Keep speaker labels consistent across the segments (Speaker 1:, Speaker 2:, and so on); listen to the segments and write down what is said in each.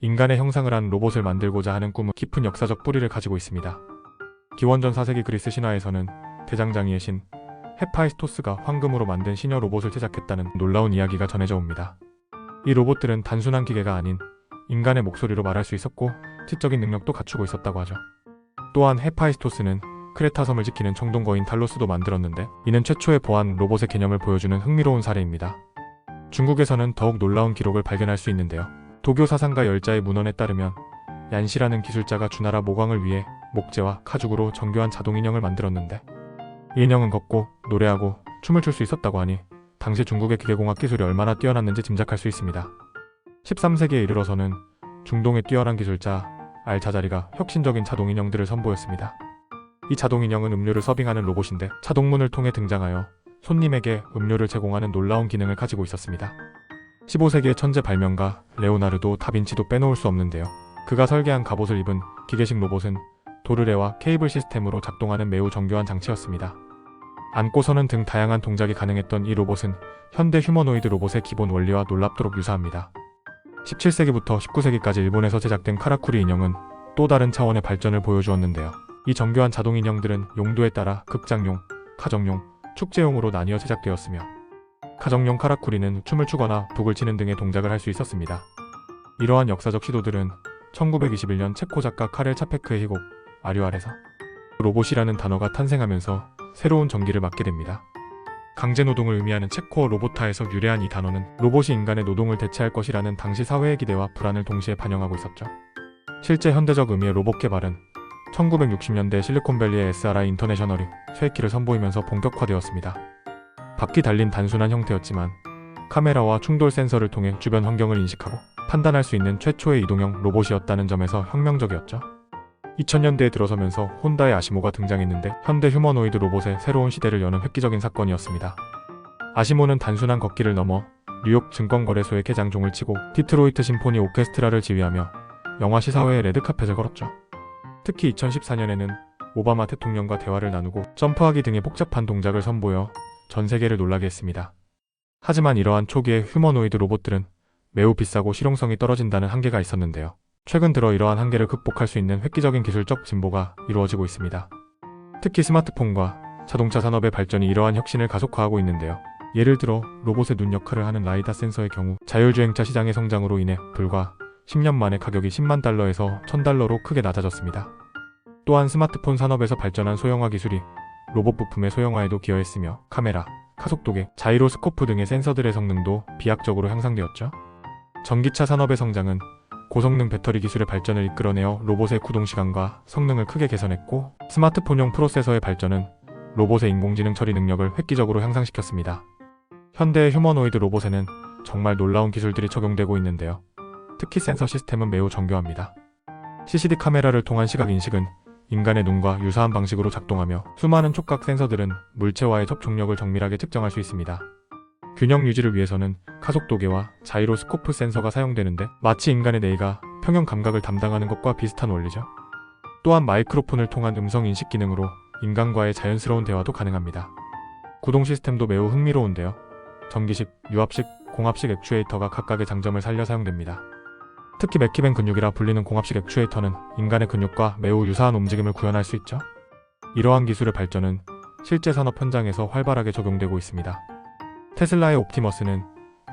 Speaker 1: 인간의 형상을 한 로봇을 만들고자 하는 꿈은 깊은 역사적 뿌리를 가지고 있습니다. 기원전 4세기 그리스 신화에서는 대장장이의 신 헤파이스토스가 황금으로 만든 시녀 로봇을 제작했다는 놀라운 이야기가 전해져 옵니다. 이 로봇들은 단순한 기계가 아닌 인간의 목소리로 말할 수 있었고 지적인 능력도 갖추고 있었다고 하죠. 또한 헤파이스토스는 크레타 섬을 지키는 청동거인 탈로스도 만들었는데, 이는 최초의 보안 로봇의 개념을 보여주는 흥미로운 사례입니다. 중국에서는 더욱 놀라운 기록을 발견할 수 있는데요. 도교 사상가 열자의 문헌에 따르면 얀시라는 기술자가 주나라 모광을 위해 목재와 가죽으로 정교한 자동인형을 만들었는데, 이 인형은 걷고 노래하고 춤을 출 수 있었다고 하니 당시 중국의 기계공학 기술이 얼마나 뛰어났는지 짐작할 수 있습니다. 13세기에 이르러서는 중동의 뛰어난 기술자 알자자리가 혁신적인 자동인형들을 선보였습니다. 이 자동인형은 음료를 서빙하는 로봇인데, 자동문을 통해 등장하여 손님에게 음료를 제공하는 놀라운 기능을 가지고 있었습니다. 15세기의 천재 발명가 레오나르도 다빈치도 빼놓을 수 없는데요. 그가 설계한 갑옷을 입은 기계식 로봇은 도르래와 케이블 시스템으로 작동하는 매우 정교한 장치였습니다. 앉고 서는 등 다양한 동작이 가능했던 이 로봇은 현대 휴머노이드 로봇의 기본 원리와 놀랍도록 유사합니다. 17세기부터 19세기까지 일본에서 제작된 카라쿠리 인형은 또 다른 차원의 발전을 보여주었는데요. 이 정교한 자동 인형들은 용도에 따라 극장용, 가정용, 축제용으로 나뉘어 제작되었으며, 가정용 카라쿠리는 춤을 추거나 북을 치는 등의 동작을 할 수 있었습니다. 이러한 역사적 시도들은 1921년 체코 작가 카렐 차페크의 희곡 아류알에서 로봇이라는 단어가 탄생하면서 새로운 전기를 맞게 됩니다. 강제노동을 의미하는 체코어 로보타에서 유래한 이 단어는 로봇이 인간의 노동을 대체할 것이라는 당시 사회의 기대와 불안을 동시에 반영하고 있었죠. 실제 현대적 의미의 로봇 개발은 1960년대 실리콘밸리의 SRI 인터내셔널이 쇠기를 선보이면서 본격화되었습니다. 바퀴 달린 단순한 형태였지만 카메라와 충돌 센서를 통해 주변 환경을 인식하고 판단할 수 있는 최초의 이동형 로봇이었다는 점에서 혁명적이었죠. 2000년대에 들어서면서 혼다의 아시모가 등장했는데, 현대 휴머노이드 로봇의 새로운 시대를 여는 획기적인 사건이었습니다. 아시모는 단순한 걷기를 넘어 뉴욕 증권거래소의 개장종을 치고 디트로이트 심포니 오케스트라를 지휘하며 영화 시사회의 레드카펫을 걸었죠. 특히 2014년에는 오바마 대통령과 대화를 나누고 점프하기 등의 복잡한 동작을 선보여 전 세계를 놀라게 했습니다. 하지만 이러한 초기의 휴머노이드 로봇들은 매우 비싸고 실용성이 떨어진다는 한계가 있었는데요. 최근 들어 이러한 한계를 극복할 수 있는 획기적인 기술적 진보가 이루어지고 있습니다. 특히 스마트폰과 자동차 산업의 발전이 이러한 혁신을 가속화하고 있는데요. 예를 들어 로봇의 눈 역할을 하는 라이다 센서의 경우 자율주행차 시장의 성장으로 인해 불과 10년 만에 가격이 10만 달러에서 1000달러로 크게 낮아졌습니다. 또한 스마트폰 산업에서 발전한 소형화 기술이 로봇 부품의 소형화에도 기여했으며, 카메라, 가속도계, 자이로스코프 등의 센서들의 성능도 비약적으로 향상되었죠. 전기차 산업의 성장은 고성능 배터리 기술의 발전을 이끌어내어 로봇의 구동시간과 성능을 크게 개선했고, 스마트폰용 프로세서의 발전은 로봇의 인공지능 처리 능력을 획기적으로 향상시켰습니다. 현대의 휴머노이드 로봇에는 정말 놀라운 기술들이 적용되고 있는데요. 특히 센서 시스템은 매우 정교합니다. CCD 카메라를 통한 시각 인식은 인간의 눈과 유사한 방식으로 작동하며, 수많은 촉각 센서들은 물체와의 접촉력을 정밀하게 측정할 수 있습니다. 균형 유지를 위해서는 가속도계와 자이로스코프 센서가 사용되는데, 마치 인간의 뇌가 평형 감각을 담당하는 것과 비슷한 원리죠. 또한 마이크로폰을 통한 음성 인식 기능으로 인간과의 자연스러운 대화도 가능합니다. 구동 시스템도 매우 흥미로운데요. 전기식, 유압식, 공압식 액추에이터가 각각의 장점을 살려 사용됩니다. 특히 맥키벤 근육이라 불리는 공압식 액추에이터는 인간의 근육과 매우 유사한 움직임을 구현할 수 있죠. 이러한 기술의 발전은 실제 산업 현장에서 활발하게 적용되고 있습니다. 테슬라의 옵티머스는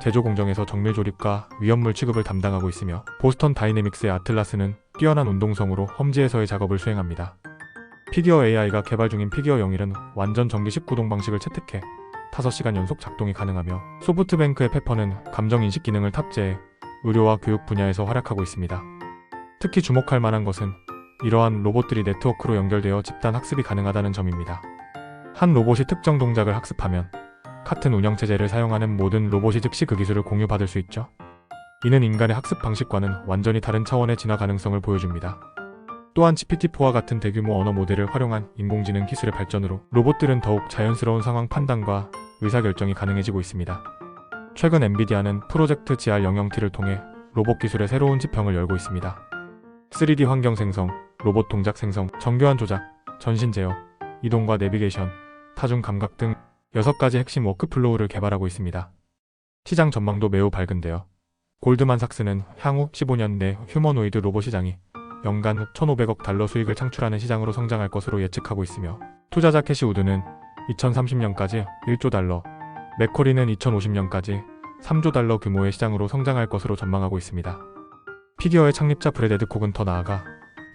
Speaker 1: 제조 공정에서 정밀 조립과 위험물 취급을 담당하고 있으며, 보스턴 다이내믹스의 아틀라스는 뛰어난 운동성으로 험지에서의 작업을 수행합니다. 피규어 AI가 개발 중인 피규어 01은 완전 전기식 구동 방식을 채택해 5시간 연속 작동이 가능하며, 소프트뱅크의 페퍼는 감정 인식 기능을 탑재해 의료와 교육 분야에서 활약하고 있습니다. 특히 주목할 만한 것은 이러한 로봇들이 네트워크로 연결되어 집단 학습이 가능하다는 점입니다. 한 로봇이 특정 동작을 학습하면 같은 운영체제를 사용하는 모든 로봇이 즉시 그 기술을 공유받을 수 있죠. 이는 인간의 학습 방식과는 완전히 다른 차원의 진화 가능성을 보여줍니다. 또한 GPT-4와 같은 대규모 언어 모델을 활용한 인공지능 기술의 발전으로 로봇들은 더욱 자연스러운 상황 판단과 의사결정이 가능해지고 있습니다. 최근 엔비디아는 프로젝트 GR00T를 통해 로봇 기술의 새로운 지평을 열고 있습니다. 3D 환경 생성, 로봇 동작 생성, 정교한 조작, 전신 제어, 이동과 내비게이션, 타중 감각 등 6가지 핵심 워크플로우를 개발하고 있습니다. 시장 전망도 매우 밝은데요. 골드만삭스는 향후 15년 내 휴머노이드 로봇 시장이 연간 1,500억 달러 수익을 창출하는 시장으로 성장할 것으로 예측하고 있으며, 투자자 캐시우드는 2030년까지 1조 달러, 맥쿼리는 2050년까지 3조 달러 규모의 시장으로 성장할 것으로 전망하고 있습니다. 피기어의 창립자 브래드 콕은 더 나아가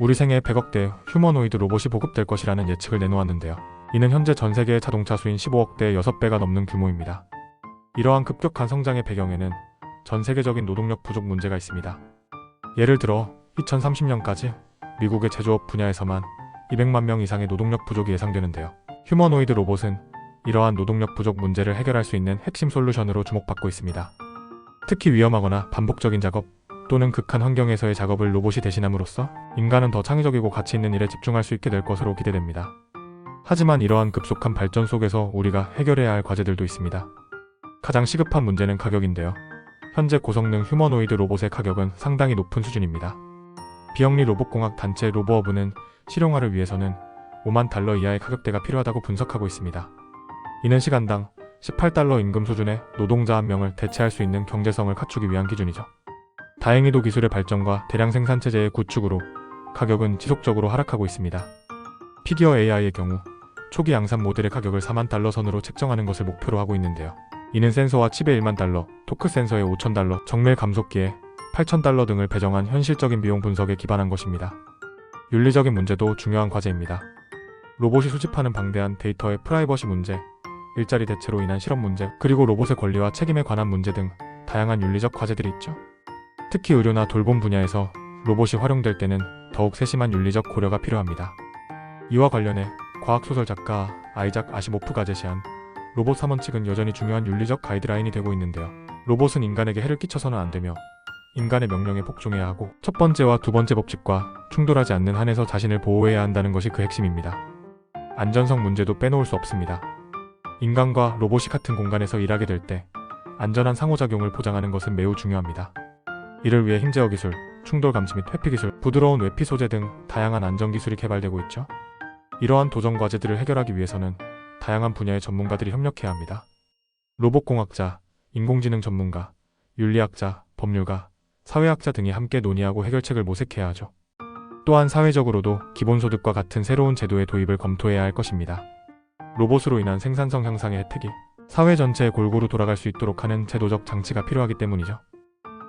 Speaker 1: 우리 생애 100억대 휴머노이드 로봇이 보급될 것이라는 예측을 내놓았는데요. 이는 현재 전 세계의 자동차 수인 15억대의 6배가 넘는 규모입니다. 이러한 급격한 성장의 배경에는 전 세계적인 노동력 부족 문제가 있습니다. 예를 들어 2030년까지 미국의 제조업 분야에서만 200만 명 이상의 노동력 부족이 예상되는데요. 휴머노이드 로봇은 이러한 노동력 부족 문제를 해결할 수 있는 핵심 솔루션으로 주목받고 있습니다. 특히 위험하거나 반복적인 작업 또는 극한 환경에서의 작업을 로봇이 대신함으로써 인간은 더 창의적이고 가치 있는 일에 집중할 수 있게 될 것으로 기대됩니다. 하지만 이러한 급속한 발전 속에서 우리가 해결해야 할 과제들도 있습니다. 가장 시급한 문제는 가격인데요. 현재 고성능 휴머노이드 로봇의 가격은 상당히 높은 수준입니다. 비영리 로봇공학 단체 로보허브는 실용화를 위해서는 5만 달러 이하의 가격대가 필요하다고 분석하고 있습니다. 이는 시간당 18달러 임금 수준의 노동자 한 명을 대체할 수 있는 경제성을 갖추기 위한 기준이죠. 다행히도 기술의 발전과 대량 생산체제의 구축으로 가격은 지속적으로 하락하고 있습니다. 피기어 AI의 경우 초기 양산 모델의 가격을 4만 달러 선으로 책정하는 것을 목표로 하고 있는데요. 이는 센서와 칩에 1만 달러, 토크 센서에 5천 달러, 정밀 감속기에 8천 달러 등을 배정한 현실적인 비용 분석에 기반한 것입니다. 윤리적인 문제도 중요한 과제입니다. 로봇이 수집하는 방대한 데이터의 프라이버시 문제, 일자리 대체로 인한 실업 문제, 그리고 로봇의 권리와 책임에 관한 문제 등 다양한 윤리적 과제들이 있죠. 특히 의료나 돌봄 분야에서 로봇이 활용될 때는 더욱 세심한 윤리적 고려가 필요합니다. 이와 관련해 과학소설 작가 아이작 아시모프가 제시한 로봇 3원칙은 여전히 중요한 윤리적 가이드라인이 되고 있는데요. 로봇은 인간에게 해를 끼쳐서는 안 되며 인간의 명령에 복종해야 하고, 첫 번째와 두 번째 법칙과 충돌하지 않는 한에서 자신을 보호해야 한다는 것이 그 핵심입니다. 안전성 문제도 빼놓을 수 없습니다. 인간과 로봇이 같은 공간에서 일하게 될 때 안전한 상호작용을 보장하는 것은 매우 중요합니다. 이를 위해 힘제어 기술, 충돌 감지 및 회피 기술, 부드러운 외피 소재 등 다양한 안전 기술이 개발되고 있죠. 이러한 도전 과제들을 해결하기 위해서는 다양한 분야의 전문가들이 협력해야 합니다. 로봇공학자, 인공지능 전문가, 윤리학자, 법률가, 사회학자 등이 함께 논의하고 해결책을 모색해야 하죠. 또한 사회적으로도 기본소득과 같은 새로운 제도의 도입을 검토해야 할 것입니다. 로봇으로 인한 생산성 향상의 혜택이 사회 전체에 골고루 돌아갈 수 있도록 하는 제도적 장치가 필요하기 때문이죠.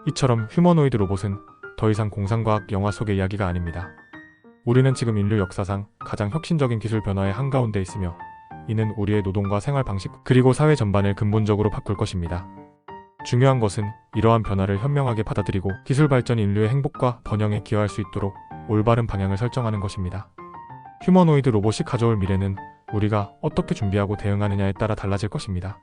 Speaker 1: 이처럼 휴머노이드 로봇은 더 이상 공상과학 영화 속의 이야기가 아닙니다. 우리는 지금 인류 역사상 가장 혁신적인 기술 변화의 한가운데 있으며, 이는 우리의 노동과 생활 방식 그리고 사회 전반을 근본적으로 바꿀 것입니다. 중요한 것은 이러한 변화를 현명하게 받아들이고 기술 발전이 인류의 행복과 번영에 기여할 수 있도록 올바른 방향을 설정하는 것입니다. 휴머노이드 로봇이 가져올 미래는 우리가 어떻게 준비하고 대응하느냐에 따라 달라질 것입니다.